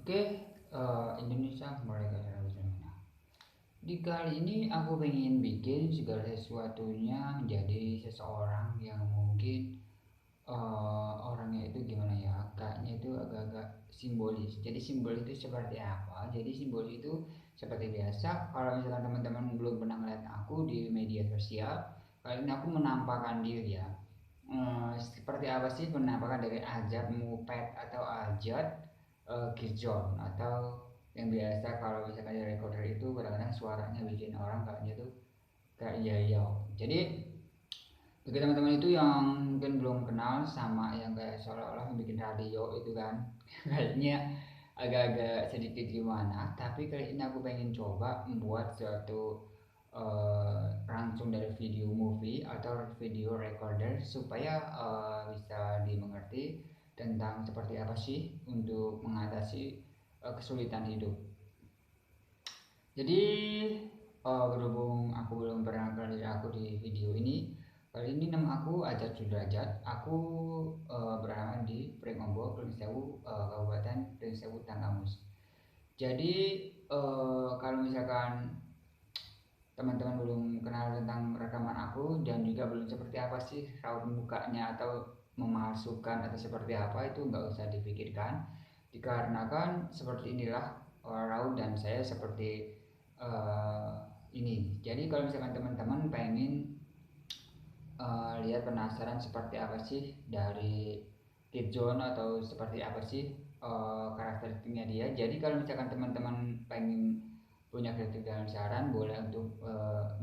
Oke, Indonesia Merdeka 100%. Di kali ini aku pengen bikin segala sesuatunya menjadi seseorang yang mungkin orangnya itu gimana ya, kayaknya itu agak-agak simbolis. Jadi simbol itu seperti apa? Jadi simbol itu seperti biasa. Kalau misalkan teman-teman belum pernah ngeliat aku di media sosial, kali ini aku menampakkan diri ya. Seperti apa sih penampakan dari Ajat Mupet atau Ajat Kirjon atau yang biasa kalau misalkan di recorder itu kadang-kadang suaranya bikin orang kayaknya tuh kayak yayau. Jadi bagi teman-teman itu yang mungkin belum kenal sama yang kayak seolah-olah bikin radio itu kan kayaknya agak-agak sedikit gimana, tapi kali ini aku pengen coba membuat suatu langsung dari video movie atau video recorder supaya bisa dimengerti tentang seperti apa sih untuk mengatasi kesulitan hidup. Jadi berhubung aku belum pernah kali aku di video ini, kali ini nama aku Ajat Sudrajat. Aku beralamat di Pringombo, Pringsewu, Kabupaten Pringsewu, Tanggamus. Jadi kalau misalkan teman-teman belum kenal tentang rekaman aku dan juga belum seperti apa sih raut mukanya atau memasukkan atau seperti apa, itu nggak usah dipikirkan, dikarenakan seperti inilah raut dan saya seperti uh, ini. Jadi kalau misalkan teman-teman pengen lihat penasaran seperti apa sih dari Kid Zone atau seperti apa sih karakteristiknya dia. Jadi kalau misalkan teman-teman pengen punya kritik dan saran, boleh untuk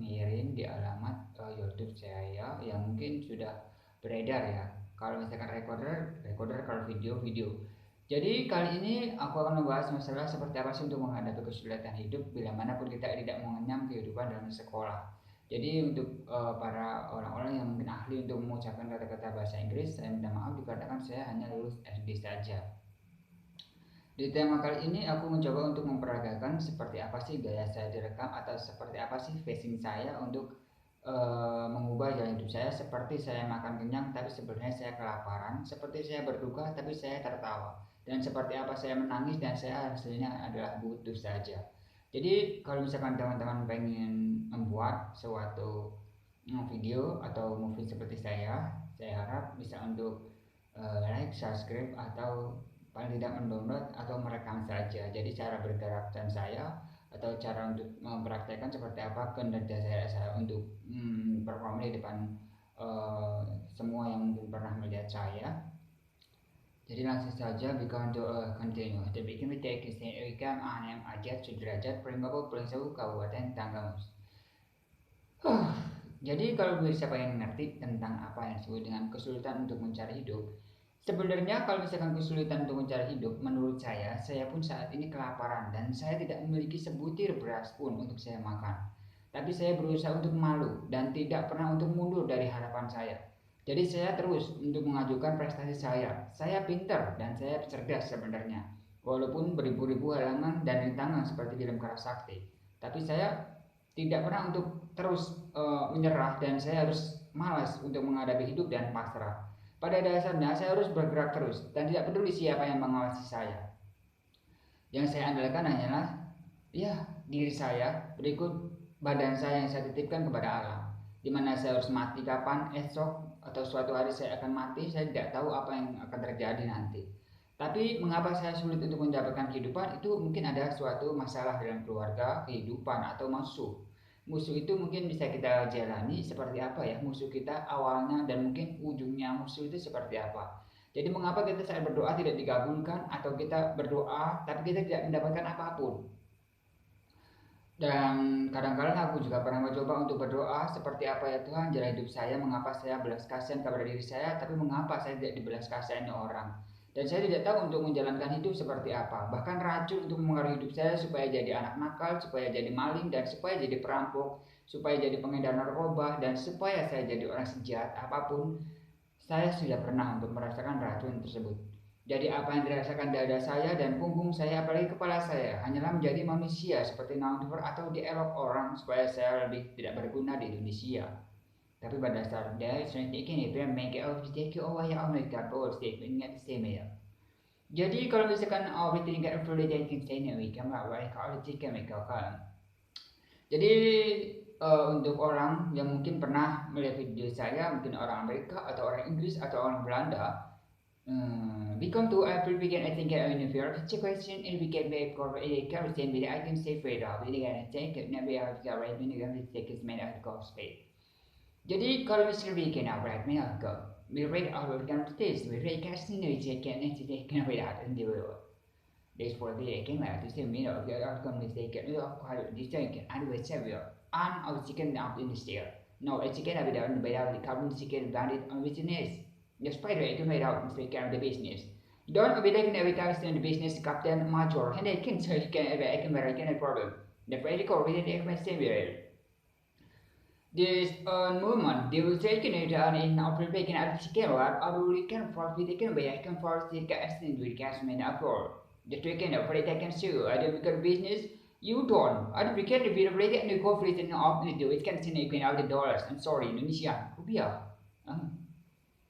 ngirim di alamat YouTube saya yang mungkin sudah beredar ya. Kalau misalkan recorder, kalau video. Jadi kali ini aku akan membahas masalah seperti apa sih untuk menghadapi kesulitan hidup bila manapun kita tidak mengenyam kehidupan dalam sekolah. Jadi untuk para orang-orang yang mungkin ahli untuk mengucapkan kata-kata bahasa Inggris, saya minta maaf dikatakan saya hanya lulus SD saja. Di tema kali ini aku mencoba untuk memperagakan seperti apa sih gaya saya direkam atau seperti apa sih facing saya untuk mengubah jalan hidup saya, seperti saya makan kenyang tapi sebenarnya saya kelaparan, seperti saya berduka tapi saya tertawa, dan seperti apa saya menangis dan saya hasilnya adalah butuh saja. Jadi kalau misalkan teman-teman pengen membuat suatu video atau movie seperti saya harap bisa untuk like, subscribe, atau paling tidak mendownload atau merekam saja. Jadi cara bergerak dan saya atau cara untuk mempraktekkan seperti apa kinerja saya untuk perform di depan semua yang mungkin pernah melihat saya. Jadi langsung saja we going to continue. The begin with the Ikam Anem Ajat Sudrajat Pringgawa Pringsewu Kabupaten Tanggamus. Jadi kalau bisa pengen ngerti tentang apa yang disebut dengan kesulitan untuk mencari hidup, sebenarnya kalau misalkan kesulitan untuk mencari hidup, menurut saya pun saat ini kelaparan dan saya tidak memiliki sebutir beras pun untuk saya makan. Tapi saya berusaha untuk malu dan tidak pernah untuk mundur dari harapan saya. Jadi saya terus untuk mengajukan prestasi saya. Saya pintar dan saya cerdas sebenarnya. Walaupun beribu-ribu halangan dan rintangan seperti film Karasakti. Tapi saya tidak pernah untuk terus menyerah dan saya harus malas untuk menghadapi hidup dan pasrah. Pada dasarnya saya harus bergerak terus dan tidak peduli siapa yang mengawasi saya. Yang saya andalkan hanyalah ya diri saya, berikut badan saya yang saya titipkan kepada alam. Di mana saya harus mati kapan, esok atau suatu hari saya akan mati, saya tidak tahu apa yang akan terjadi nanti. Tapi mengapa saya sulit untuk mendapatkan kehidupan, itu mungkin ada suatu masalah dalam keluarga, kehidupan, atau musuh. Musuh itu mungkin bisa kita jalani seperti apa ya, musuh kita awalnya dan mungkin ujungnya musuh itu seperti apa. Jadi mengapa kita saat berdoa tidak digabungkan, atau kita berdoa tapi kita tidak mendapatkan apapun. Dan kadang-kadang aku juga pernah mencoba untuk berdoa seperti apa ya Tuhan jalan hidup saya, mengapa saya belas kasihan kepada diri saya, tapi mengapa saya tidak dibelas kasihani orang. Dan saya tidak tahu untuk menjalankan hidup seperti apa. Bahkan racun untuk mengaruhi hidup saya supaya jadi anak nakal, supaya jadi maling, dan supaya jadi perampok, supaya jadi pengedar narkoba, dan supaya saya jadi orang sejahat apapun. Saya sudah pernah untuk merasakan racun tersebut. Jadi apa yang dirasakan dada saya dan punggung saya, apalagi kepala saya, hanyalah menjadi manusia seperti Naunfer atau dielok orang supaya saya lebih tidak berguna di Indonesia. Tapi pada dasarnya, saya ingin itu yang make of take away Amerika, all statement ingat same ya. Jadi kalau misalkan we think every day can say no, we can kalau chicken we kan. Jadi untuk orang yang mungkin pernah melihat video saya, mungkin orang Amerika atau orang Inggris atau orang Belanda, we come to every weekend. I think in if you're a question and we get back for a question, I can say straight up. Ini kan take it, nabi harus right ini kan take it made out of space. Jadi kalau misalnya weekend right me go. We read our weekend test. We read casting we check and today can read out in the world. This for the again like to say me of your outcome mistake. You are quite distinct and we say we are on our chicken out in the stair. No, a chicken have done by the carbon chicken bandit on business. The spider it made out mistake of the business. Don't be taking every time in the business captain major and I can say can every American problem. The practical reading expensive. This movement, they will take it in African at scale, or we can for the can be I can for the casting with casman accord. The taken of I can sue, I don't make business, you don't. I don't get to be ready and go for it in opportunity, it can send you out the dollars. I'm sorry, Indonesia, rupiah.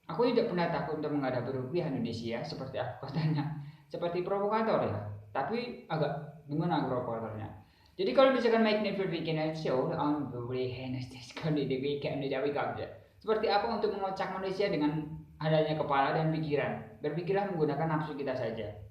Aku tidak pernah takut untuk menghadapi rupiah Indonesia seperti aku katanya, seperti provokator ya. Tapi agak gimana provokatornya? Jadi kalau misalkan Mike Never Weekend Show on the weekend sekali di weekend di weekend seperti apa untuk mengocak manusia dengan adanya kepala dan pikiran. Berpikirlah menggunakan nafsu kita saja.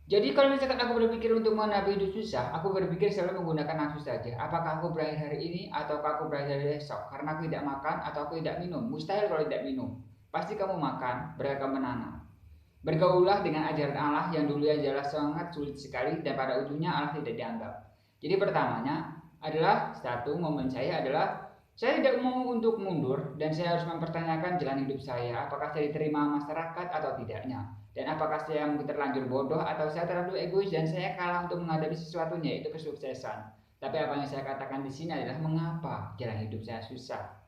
Jadi kalau misalkan aku berpikir untuk menghadapi hidup susah, aku berpikir selalu menggunakan nafsu saja. Apakah aku berakhir hari ini ataukah aku berakhir hari esok? Karena aku tidak makan atau aku tidak minum. Mustahil kalau tidak minum. Pasti kamu makan, beragam menanam. Bergaullah dengan ajaran Allah yang dulunya jelas sangat sulit sekali dan pada ujungnya Allah tidak dianggap. Jadi pertamanya adalah satu momen saya adalah saya tidak mau untuk mundur dan saya harus mempertanyakan jalan hidup saya, apakah saya diterima masyarakat atau tidaknya, dan apakah saya mungkin terlanjur bodoh atau saya terlalu egois dan saya kalah untuk menghadapi sesuatunya, itu kesuksesan. Tapi apa yang saya katakan di sini adalah mengapa jalan hidup saya susah.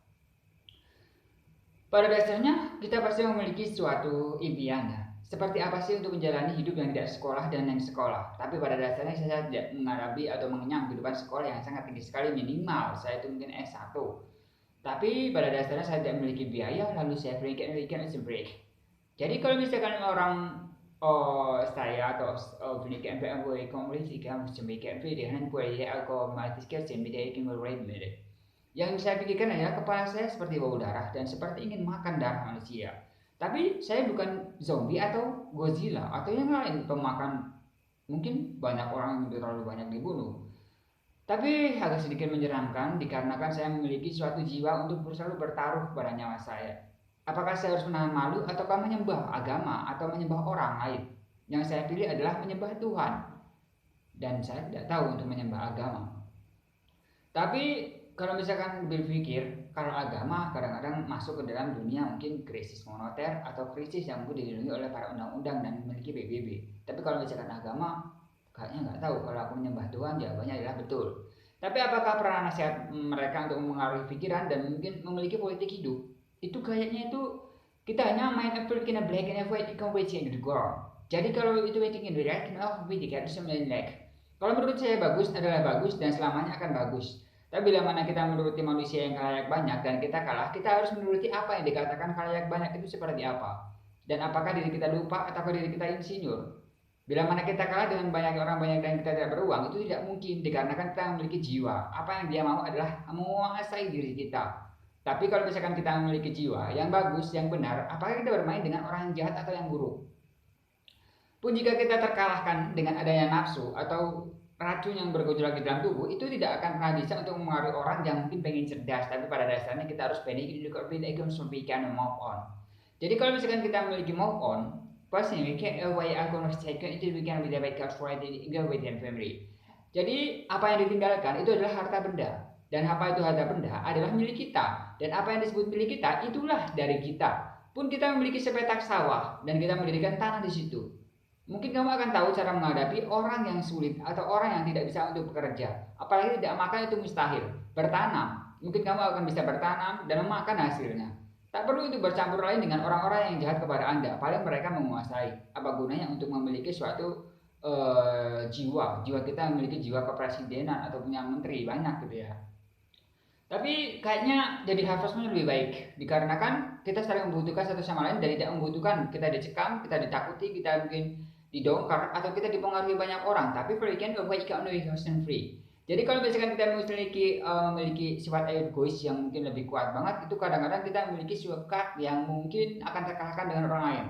Pada dasarnya kita pasti memiliki suatu impian ya. Seperti apa sih untuk menjalani hidup yang tidak sekolah dan yang sekolah. Tapi pada dasarnya saya tidak menghadapi atau mengenyang kehidupan sekolah yang sangat tinggi sekali, minimal saya itu mungkin S1. Tapi pada dasarnya saya tidak memiliki biaya, lalu saya weekend break. Jadi kalau misalkan orang saya atau weekend PMW komunikasi kamu weekend dengan kuliah aku matikan sendiri dengan rate mere. Yang saya pikirkan adalah kepala saya seperti bau darah dan seperti ingin makan darah manusia. Tapi saya bukan zombie atau Godzilla atau yang lain pemakan, mungkin banyak orang yang terlalu banyak dibunuh. Tapi agak sedikit menyeramkan dikarenakan saya memiliki suatu jiwa untuk selalu bertaruh pada nyawa saya. Apakah saya harus menahan malu ataukah menyembah agama atau menyembah orang lain? Yang saya pilih adalah menyembah Tuhan. Dan saya tidak tahu untuk menyembah agama. Tapi kalau misalkan berpikir kalau agama kadang-kadang masuk ke dalam dunia mungkin krisis moneter atau krisis yang mungkin dilindungi oleh para undang-undang dan memiliki PBB. Tapi kalau misalkan agama kayaknya nggak tahu. Kalau aku menyembah Tuhan jawabannya adalah betul. Tapi apakah pernah nasihat mereka untuk mengaruhi pikiran dan mungkin memiliki politik hidup? Itu kayaknya itu kita hanya main apple kena black and white ikan waiting in the ground. Jadi kalau itu waiting in the red, kenapa kita itu sembilan leg? Kalau menurut saya bagus adalah bagus dan selamanya akan bagus. Tapi bila mana kita menuruti manusia yang kalayak banyak dan kita kalah, kita harus menuruti apa yang dikatakan kalayak banyak itu seperti apa. Dan apakah diri kita lupa atau diri kita insinyur? Bila mana kita kalah dengan banyak orang banyak dan kita tidak beruang, itu tidak mungkin dikarenakan kita memiliki jiwa. Apa yang dia mau adalah menguasai diri kita. Tapi kalau misalkan kita memiliki jiwa yang bagus, yang benar, apakah kita bermain dengan orang yang jahat atau yang buruk? Pun jika kita terkalahkan dengan adanya nafsu atau racun yang bergejolak di dalam tubuh, itu tidak akan pernah bisa untuk mengaruhi orang yang mungkin pengen cerdas, tapi pada dasarnya kita harus pede untuk can move on. Jadi kalau misalkan kita memiliki move on, pasti we can away akan taken itu we can be the backup for the within family. Jadi apa yang ditinggalkan itu adalah harta benda, dan apa itu harta benda adalah milik kita, dan apa yang disebut milik kita itulah dari kita. Pun kita memiliki sepetak sawah dan kita mendirikan tanah di situ. Mungkin kamu akan tahu cara menghadapi orang yang sulit atau orang yang tidak bisa untuk bekerja. Apalagi tidak makan itu mustahil. Bertanam, mungkin kamu akan bisa bertanam dan memakan hasilnya. Tak perlu itu bercampur lain dengan orang-orang yang jahat kepada Anda. Paling mereka menguasai. Apa gunanya untuk memiliki suatu jiwa kita memiliki jiwa kepresidenan atau punya menteri banyak gitu ya. Tapi kayaknya jadi harvestman lebih baik dikarenakan kita saling membutuhkan satu sama lain dan tidak membutuhkan kita dicekam, kita ditakuti, kita mungkin didongkar atau kita dipengaruhi banyak orang. Tapi for weekend we can only person free. Jadi kalau misalkan kita memiliki sifat egois yang mungkin lebih kuat banget, itu kadang-kadang kita memiliki sifat yang mungkin akan terkalahkan dengan orang lain.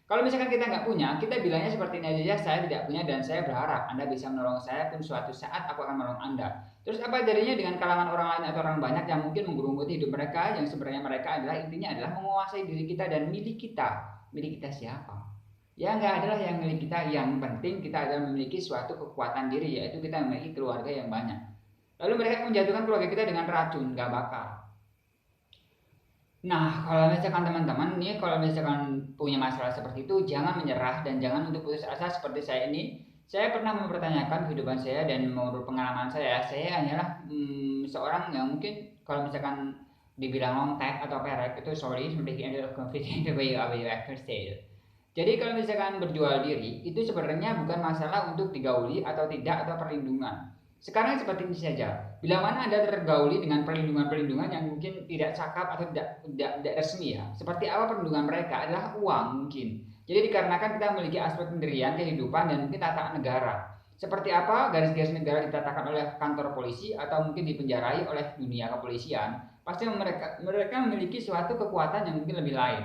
Kalau misalkan kita nggak punya, kita bilangnya seperti ini aja, saya tidak punya dan saya berharap Anda bisa menolong saya pun suatu saat aku akan menolong Anda. Terus apa jadinya dengan kalangan orang lain atau orang banyak yang mungkin menggerumuti hidup mereka yang sebenarnya mereka adalah intinya adalah menguasai diri kita dan milik kita. Milik kita siapa? Ya nggak adalah yang milik kita, yang penting kita adalah memiliki suatu kekuatan diri yaitu kita memiliki keluarga yang banyak. Lalu mereka menjatuhkan keluarga kita dengan racun, nggak bakal. Nah, kalau misalkan teman-teman nih, kalau misalkan punya masalah seperti itu, jangan menyerah dan jangan untuk putus asa seperti saya ini. Saya pernah mempertanyakan kehidupan saya dan menurut pengalaman saya hanyalah seorang yang mungkin kalau misalkan dibilang long tag atau perek itu sorry, speaking of confident the way you ever say. Jadi kalau misalkan berjual diri itu sebenarnya bukan masalah untuk digauli atau tidak atau perlindungan. Sekarang seperti ini saja. Bila mana Anda tergauli dengan perlindungan-perlindungan yang mungkin tidak cakap atau tidak resmi ya. Seperti apa perlindungan mereka adalah uang mungkin. Jadi dikarenakan kita memiliki aspek pendirian, kehidupan dan mungkin tata negara. Seperti apa garis-garis negara ditatakan oleh kantor polisi atau mungkin dipenjarai oleh dunia kepolisian, pasti mereka memiliki suatu kekuatan yang mungkin lebih lain.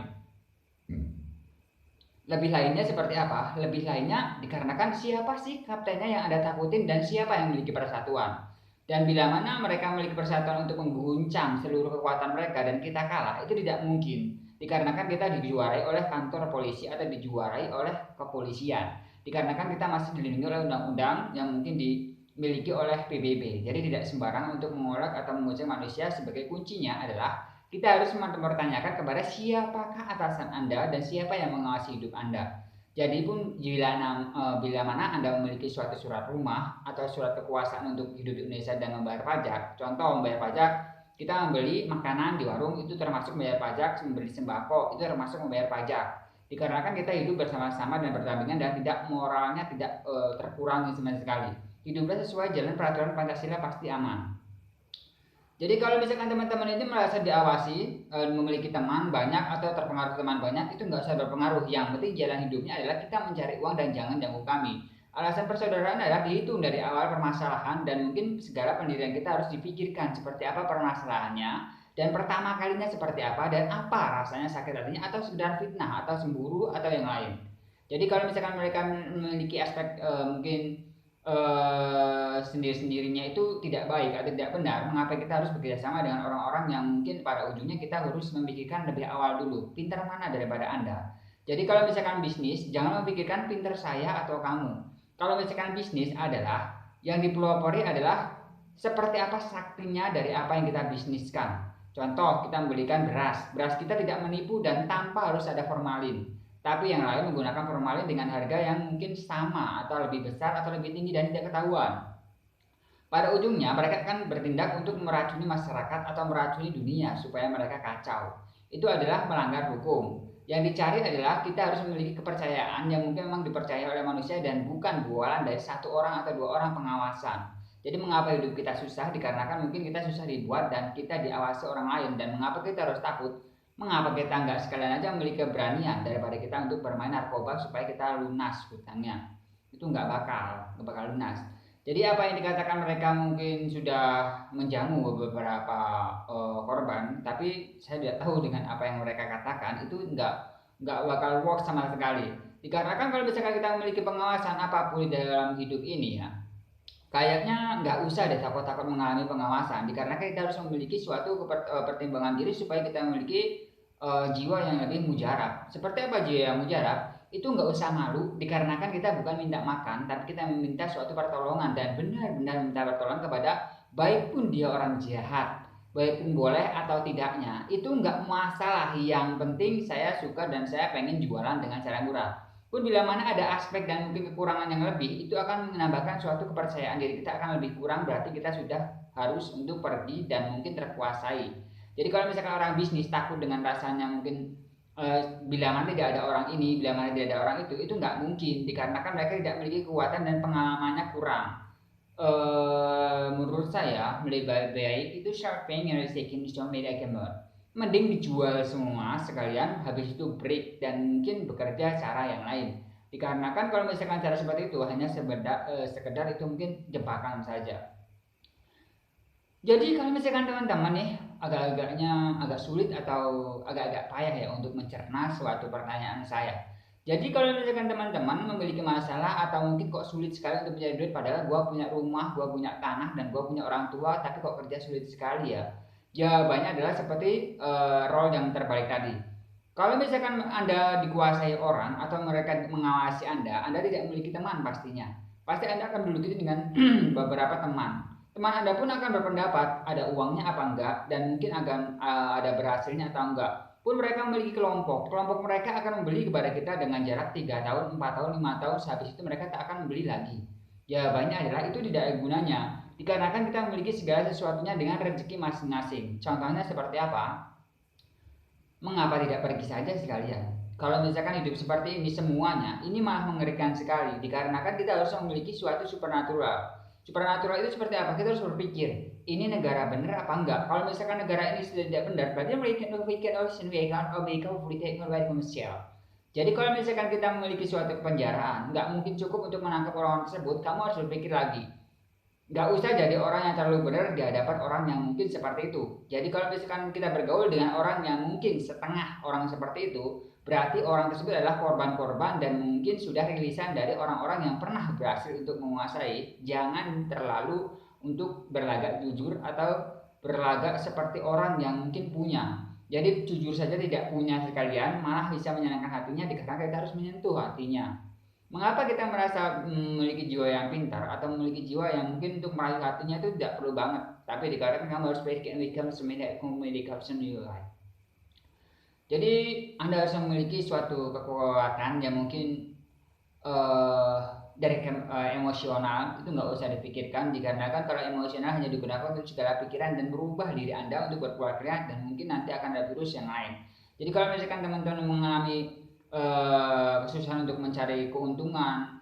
Lebih lainnya seperti apa? Lebih lainnya dikarenakan siapa sih kaptennya yang Anda takutin dan siapa yang memiliki persatuan. Dan bila mana mereka memiliki persatuan untuk mengguncang seluruh kekuatan mereka dan kita kalah, itu tidak mungkin. Dikarenakan kita dijuarai oleh kantor polisi atau dijuarai oleh kepolisian. Dikarenakan kita masih dilindungi oleh undang-undang yang mungkin dimiliki oleh PBB. Jadi tidak sembarangan untuk mengolok atau mengucap manusia. Sebagai kuncinya adalah kita harus mempertanyakan kepada siapakah atasan Anda dan siapa yang mengawasi hidup Anda. Jadi pun bila mana Anda memiliki suatu surat rumah atau surat kekuasaan untuk hidup di Indonesia dan membayar pajak, contoh membayar pajak, kita membeli makanan di warung itu termasuk membayar pajak, membeli sembako itu termasuk membayar pajak. Dikarenakan kita hidup bersama-sama dan berdampingan dan tidak moralnya tidak terkurangi sama sekali. Hiduplah sesuai jalan peraturan Pancasila pasti aman. Jadi kalau misalkan teman-teman ini merasa diawasi, memiliki teman banyak atau terpengaruh teman banyak, itu nggak usah berpengaruh. Yang penting jalan hidupnya adalah kita mencari uang dan jangan ganggu kami. Alasan persaudaraan adalah dihitung dari awal permasalahan dan mungkin segala pendirian kita harus dipikirkan seperti apa permasalahannya dan pertama kalinya seperti apa dan apa rasanya sakit hatinya atau sekedar fitnah atau cemburu atau yang lain. Jadi kalau misalkan mereka memiliki aspek mungkin sendiri-sendirinya itu tidak baik atau tidak benar, mengapa kita harus bekerjasama dengan orang-orang yang mungkin pada ujungnya kita harus memikirkan lebih awal dulu, pintar mana daripada Anda. Jadi kalau misalkan bisnis, jangan memikirkan pintar saya atau kamu. Kalau misalkan bisnis adalah, yang dipelopori adalah seperti apa saktinya dari apa yang kita bisniskan. Contoh, kita membelikan beras. Beras kita tidak menipu dan tanpa harus ada formalin. Tapi yang lain menggunakan formalin dengan harga yang mungkin sama atau lebih besar atau lebih tinggi dan tidak ketahuan. Pada ujungnya mereka akan bertindak untuk meracuni masyarakat atau meracuni dunia supaya mereka kacau. Itu adalah melanggar hukum. Yang dicari adalah kita harus memiliki kepercayaan yang mungkin memang dipercaya oleh manusia dan bukan bualan dari satu orang atau dua orang pengawasan. Jadi mengapa hidup kita susah? Dikarenakan mungkin kita susah dibuat dan kita diawasi orang lain. Dan mengapa kita harus takut? Mengapa kita nggak sekalian aja memiliki keberanian daripada kita untuk bermain narkoba supaya kita lunas hutangnya? Itu nggak bakal lunas. Jadi apa yang dikatakan mereka mungkin sudah menjamu beberapa korban, tapi saya tidak tahu dengan apa yang mereka katakan itu nggak bakal work sama sekali. Dikarenakan kalau misalkan kita memiliki pengawasan apapun di dalam hidup ini ya, kayaknya nggak usah deh takut-takut mengalami pengawasan. Dikarenakan kita harus memiliki suatu pertimbangan diri supaya kita memiliki jiwa yang lebih mujarab. Seperti apa jiwa yang mujarab? Itu nggak usah malu dikarenakan kita bukan minta makan tapi kita meminta suatu pertolongan dan benar-benar minta pertolongan kepada baik pun dia orang jahat, baik pun boleh atau tidaknya itu nggak masalah. Yang penting saya suka dan saya pengen jualan dengan cara murah. Pun bila mana ada aspek dan mungkin kekurangan yang lebih, itu akan menambahkan suatu kepercayaan diri kita akan lebih kurang, berarti kita sudah harus untuk pergi dan mungkin terkuasai. Jadi kalau misalkan orang bisnis takut dengan rasanya mungkin bila mana tidak ada orang ini, bila mana tidak ada orang itu nggak mungkin dikarenakan mereka tidak memiliki kekuatan dan pengalamannya kurang. menurut saya lebih baik itu shopping yang taking social media gamer. Mending dijual semua sekalian, habis itu break dan mungkin bekerja cara yang lain. Dikarenakan kalau misalkan cara seperti itu hanya sekedar itu mungkin jebakan saja. Jadi kalau misalkan teman-teman nih agak sulit atau agak-agak payah ya untuk mencerna suatu pertanyaan saya. Jadi kalau misalkan teman-teman memiliki masalah atau mungkin kok sulit sekali untuk mencari duit padahal gua punya rumah, gua punya tanah dan gua punya orang tua tapi kok kerja sulit sekali ya. Jawabannya adalah seperti role yang terbalik tadi. Kalau misalkan Anda dikuasai orang atau mereka mengawasi Anda tidak memiliki teman pastinya. Pasti Anda akan duduk itu dengan beberapa teman. Teman Anda pun akan berpendapat ada uangnya apa enggak dan mungkin akan ada berhasilnya atau enggak. Pun mereka memiliki kelompok. Kelompok mereka akan membeli kepada kita dengan jarak 3 tahun, 4 tahun, 5 tahun. Sehabis itu mereka tak akan membeli lagi. Jawabannya adalah itu tidak ada gunanya. Dikarenakan kita memiliki segala sesuatunya dengan rezeki masing-masing. Contohnya seperti apa? Mengapa tidak pergi saja sekalian? Kalau misalkan hidup seperti ini semuanya, ini malah mengerikan sekali. Dikarenakan kita harus memiliki suatu supernatural. Supernatural itu seperti apa? Kita harus berpikir, ini negara benar apa enggak? Kalau misalkan negara ini sudah tidak benar, berarti we can komersial. Jadi kalau misalkan kita memiliki suatu penjaraan, nggak mungkin cukup untuk menangkap orang tersebut, kamu harus berpikir lagi. Nggak usah jadi orang yang terlalu benar di hadapan orang yang mungkin seperti itu. Jadi kalau misalkan kita bergaul dengan orang yang mungkin setengah orang seperti itu, berarti orang tersebut adalah korban-korban dan mungkin sudah rilisan dari orang-orang yang pernah berhasil untuk menguasai. Jangan terlalu untuk berlagak jujur atau berlagak seperti orang yang mungkin punya. Jadi jujur saja tidak punya sekalian, malah bisa menyenangkan hatinya dikarenakan kita harus menyentuh hatinya. Mengapa kita merasa memiliki jiwa yang pintar atau memiliki jiwa yang mungkin untuk meraih hatinya itu tidak perlu banget, tapi dikarenakan kamu harus basic and become communication you like. Jadi Anda harus memiliki suatu kekuatan yang mungkin uh, dari emosional itu nggak usah dipikirkan dikarenakan kalau emosional hanya digunakan untuk segala pikiran dan merubah diri Anda untuk berbuat kreatif dan mungkin nanti akan ada virus yang lain. Jadi kalau misalkan teman-teman mengalami kesusahan untuk mencari keuntungan,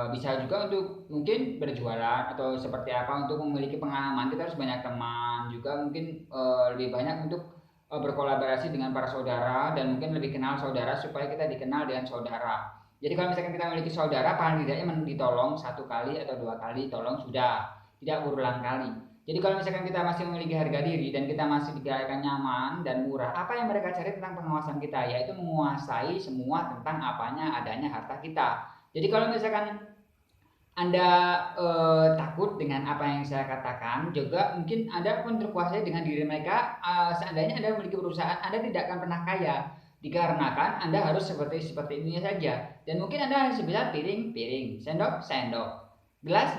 bisa juga untuk mungkin berjualan atau seperti apa untuk memiliki pengalaman. Kita harus banyak teman juga mungkin lebih banyak untuk berkolaborasi dengan para saudara dan mungkin lebih kenal saudara supaya kita dikenal dengan saudara. Jadi kalau misalkan kita memiliki saudara paling tidaknya ditolong 1 kali atau 2 kali tolong sudah, tidak berulang kali. Jadi kalau misalkan kita masih memiliki harga diri dan kita masih dikatakan nyaman dan murah, apa yang mereka cari tentang pengawasan kita? Yaitu menguasai semua tentang apanya adanya harta kita. Jadi kalau misalkan Anda takut dengan apa yang saya katakan, juga mungkin Anda pun terkuasai dengan diri mereka. Seandainya Anda memiliki perusahaan, Anda tidak akan pernah kaya. Dikarenakan Anda harus seperti ini saja. Dan mungkin Anda harus bisa piring, sendok, gelas.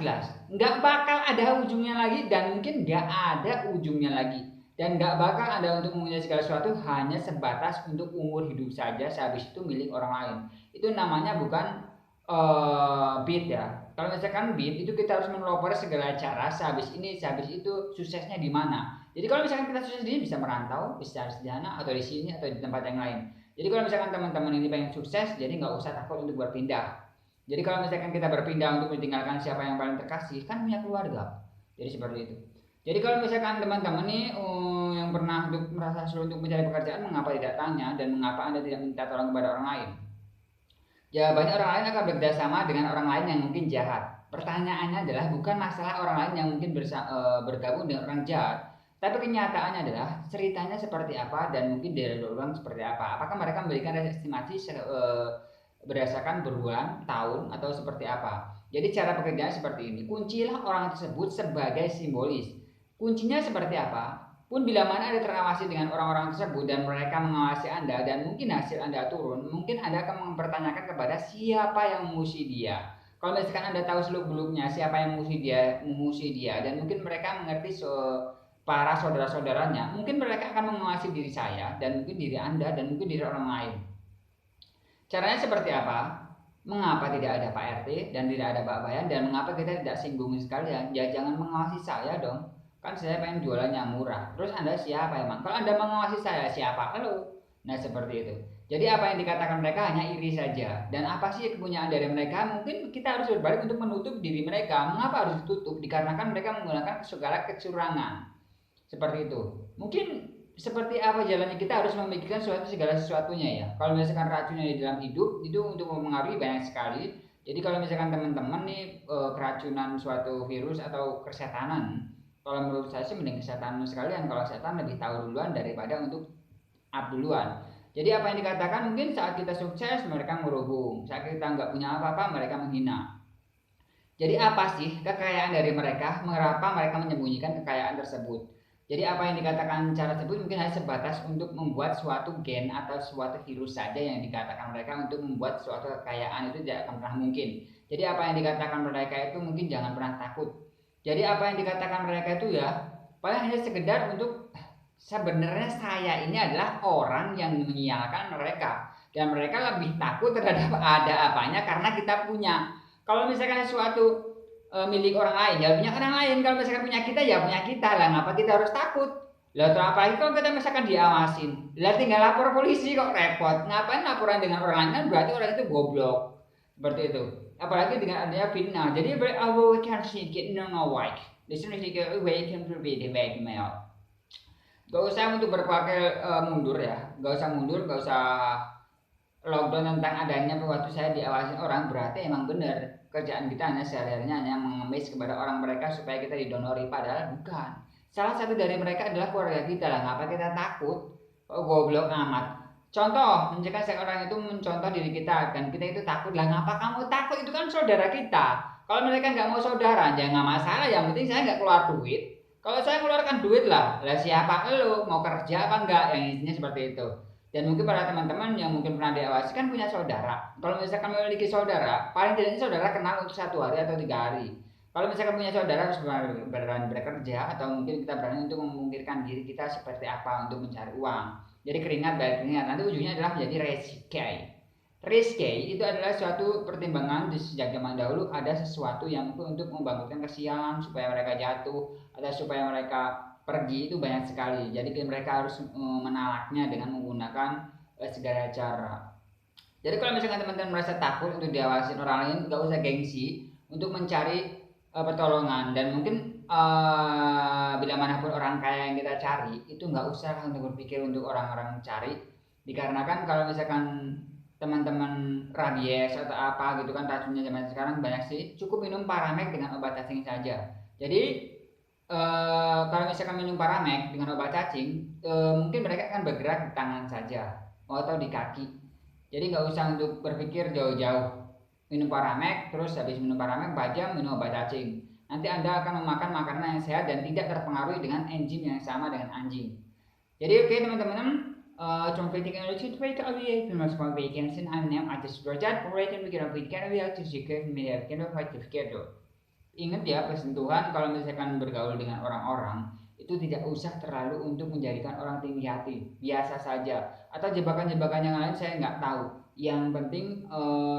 Nggak bakal ada ujungnya lagi dan mungkin nggak ada ujungnya lagi. Dan nggak bakal ada untuk mempunyai segala sesuatu hanya sebatas untuk umur hidup saja, sehabis itu milik orang lain. Itu namanya bukan beat ya. Kalau misalkan beat itu kita harus meneloper segala cara sehabis itu suksesnya di mana. Jadi kalau misalkan kita sukses di sini bisa merantau, bisa di sana atau di sini atau di tempat yang lain. Jadi kalau misalkan teman-teman ini pengen sukses, jadi nggak usah takut untuk berpindah. Jadi kalau misalkan kita berpindah untuk meninggalkan siapa yang paling terkasih, kan punya keluarga. Jadi seperti itu. Jadi kalau misalkan teman-teman nih yang pernah merasa sulit untuk mencari pekerjaan, mengapa tidak tanya dan mengapa Anda tidak minta tolong kepada orang lain? Jawabannya orang lain akan bekerjasama dengan orang lain yang mungkin jahat. Pertanyaannya adalah bukan masalah orang lain yang mungkin bergabung dengan orang jahat, tapi kenyataannya adalah ceritanya seperti apa dan mungkin dari orang seperti apa. Apakah mereka memberikan estimasi berdasarkan berbulan, tahun, atau seperti apa? Jadi cara pekerjaan seperti ini. Kuncilah orang tersebut sebagai simbolis. Kuncinya seperti apa? Pun bila mana Anda terawasi dengan orang-orang tersebut dan mereka mengawasi Anda dan mungkin hasil Anda turun, mungkin Anda akan mempertanyakan kepada siapa yang memusuhi dia. Kalau misalkan Anda tahu seluk-beluknya siapa yang memusuhi dia dan mungkin mereka mengerti para saudara-saudaranya, mungkin mereka akan mengawasi diri saya dan mungkin diri Anda dan mungkin diri orang lain. Caranya seperti apa? Mengapa tidak ada Pak RT dan tidak ada Pak Bayan dan mengapa kita tidak singgung sekalian? Ya jangan mengawasi saya dong. Kan saya pengen jualan yang murah. Terus Anda siapa emang? Kalau Anda mengawasi saya siapa? Halo. Nah seperti itu. Jadi apa yang dikatakan mereka hanya iri saja. Dan apa sih kepunyaan dari mereka? Mungkin kita harus berbalik untuk menutup diri mereka. Mengapa harus ditutup? Dikarenakan mereka menggunakan segala kecurangan. Seperti itu. Mungkin seperti apa jalannya, kita harus memikirkan segala sesuatunya ya. Kalau misalkan racunnya di dalam hidup itu untuk mempengaruhi banyak sekali. Jadi kalau misalkan teman-teman nih keracunan suatu virus atau kesetanan, kalau menurut saya sih mending kesehatan sekalian. Kalau setan lebih tahu duluan daripada untuk up duluan. Jadi apa yang dikatakan, mungkin saat kita sukses mereka merubung, saat kita nggak punya apa-apa mereka menghina. Jadi apa sih kekayaan dari mereka? Mengapa mereka menyembunyikan kekayaan tersebut? Jadi apa yang dikatakan cara tersebut mungkin hanya sebatas untuk membuat suatu gen atau suatu virus saja yang dikatakan mereka untuk membuat suatu kekayaan, itu tidak akan pernah mungkin. Jadi apa yang dikatakan mereka itu mungkin jangan pernah takut. Jadi apa yang dikatakan mereka itu ya paling hanya sekedar untuk sebenarnya saya ini adalah orang yang menyialkan mereka, dan mereka lebih takut terhadap ada apanya karena kita punya. Kalau misalkan sesuatu milik orang lain ya punya orang lain, kalau misalkan punya kita ya punya kita lah, ngapa kita harus takut? Lah apalagi kalau kita misalkan diawasin, lah tinggal lapor polisi kok repot, ngapain laporan dengan orang lain, kan berarti orang itu goblok, seperti itu. Apalagi dengan adanya fitnah, jadi we can see it no why this is we can be the way email. Gak usah untuk berpikir mundur ya, gak usah mundur, gak usah lockdown tentang adanya waktu saya diawasin orang, berarti emang bener kerjaan kita hanya sehari-harinya hanya mengemis kepada orang mereka supaya kita didonori, padahal bukan. Salah satu dari mereka adalah keluarga kita lah, ngapa kita takut? Oh, goblok amat. Contoh, misalkan seorang itu mencontoh diri kita dan kita itu takut, lah ngapa kamu takut? Itu kan saudara kita. Kalau mereka nggak mau saudara, ya nggak masalah. Yang penting saya nggak keluar duit. Kalau saya keluarkan duit lah siapa lo mau kerja apa enggak, yang intinya seperti itu. Dan mungkin para teman-teman yang mungkin pernah diawasi kan punya saudara. Kalau misalkan memiliki saudara, paling tidaknya saudara kenal untuk 1 hari atau 3 hari. Kalau misalkan punya saudara harus berani bekerja, atau mungkin kita berani untuk memungkirkan diri kita seperti apa untuk mencari uang. Jadi keringat bayar keringat, nanti ujungnya adalah menjadi resiko. Risky itu adalah suatu pertimbangan di sejak zaman dahulu, ada sesuatu yang untuk membangkitkan kesialan supaya mereka jatuh atau supaya mereka pergi, itu banyak sekali. Jadi mereka harus menalaknya dengan menggunakan segala cara. Jadi kalau misalkan teman-teman merasa takut untuk diawasin orang lain, nggak usah gengsi untuk mencari pertolongan. Dan mungkin bila manapun orang kaya yang kita cari, itu nggak usah untuk berpikir untuk orang-orang cari, dikarenakan kalau misalkan teman-teman rabies atau apa gitu kan, racunnya zaman sekarang banyak sih, cukup minum Paramek dengan obat cacing saja. Jadi kalau misalkan minum Paramek dengan obat cacing, mungkin mereka akan bergerak di tangan saja atau di kaki. Jadi nggak usah untuk berpikir jauh-jauh, minum Paramek terus habis minum Paramek 4 jam minum obat cacing, nanti Anda akan memakan makanan yang sehat dan tidak terpengaruhi dengan enzim yang sama dengan anjing. Jadi oke teman-teman, Trump technology to make away from small vacancy and name at the project operating with a can be to secure media can fight schedule. Ingat ya, persentuhan kalau misalkan bergaul dengan orang-orang itu tidak usah terlalu untuk menjadikan orang tinggi hati, biasa saja. Atau jebakan-jebakan yang lain saya nggak tahu. Yang penting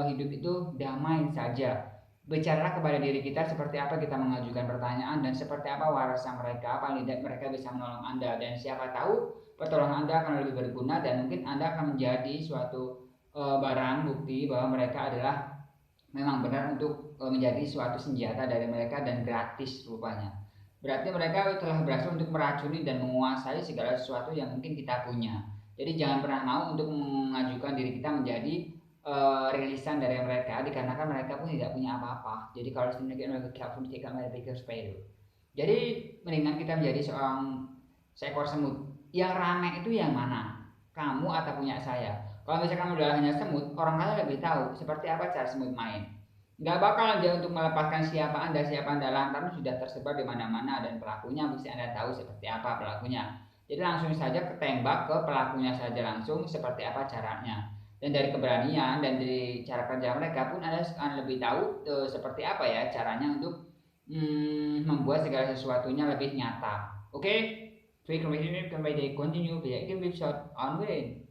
hidup itu damai saja. Bicaralah kepada diri kita seperti apa kita mengajukan pertanyaan dan seperti apa warasan mereka, paling tidak mereka bisa menolong Anda, dan siapa tahu pertolongan Anda akan lebih berguna dan mungkin Anda akan menjadi suatu barang bukti bahwa mereka adalah memang benar untuk menjadi suatu senjata dari mereka dan gratis rupanya. Berarti mereka telah berhasil untuk meracuni dan menguasai segala sesuatu yang mungkin kita punya. Jadi jangan pernah mau untuk mengajukan diri kita menjadi rilisan dari mereka, dikarenakan mereka pun tidak punya apa-apa. Jadi kalau jadi mendingan kita menjadi seekor semut. Yang rame itu yang mana? Kamu atau punya saya? Kalau misalkan udah hanya semut, orang lain lebih tahu seperti apa cara semut main. Nggak bakal dia untuk melepaskan siapa anda lantaran sudah tersebar di mana-mana dan pelakunya mesti Anda tahu seperti apa pelakunya. Jadi langsung saja ketembak ke pelakunya saja langsung seperti apa caranya. Dan dari keberanian dan dari cara kerja mereka pun Anda akan lebih tahu seperti apa ya caranya untuk membuat segala sesuatunya lebih nyata. Oke? So you can continue, can be short on way.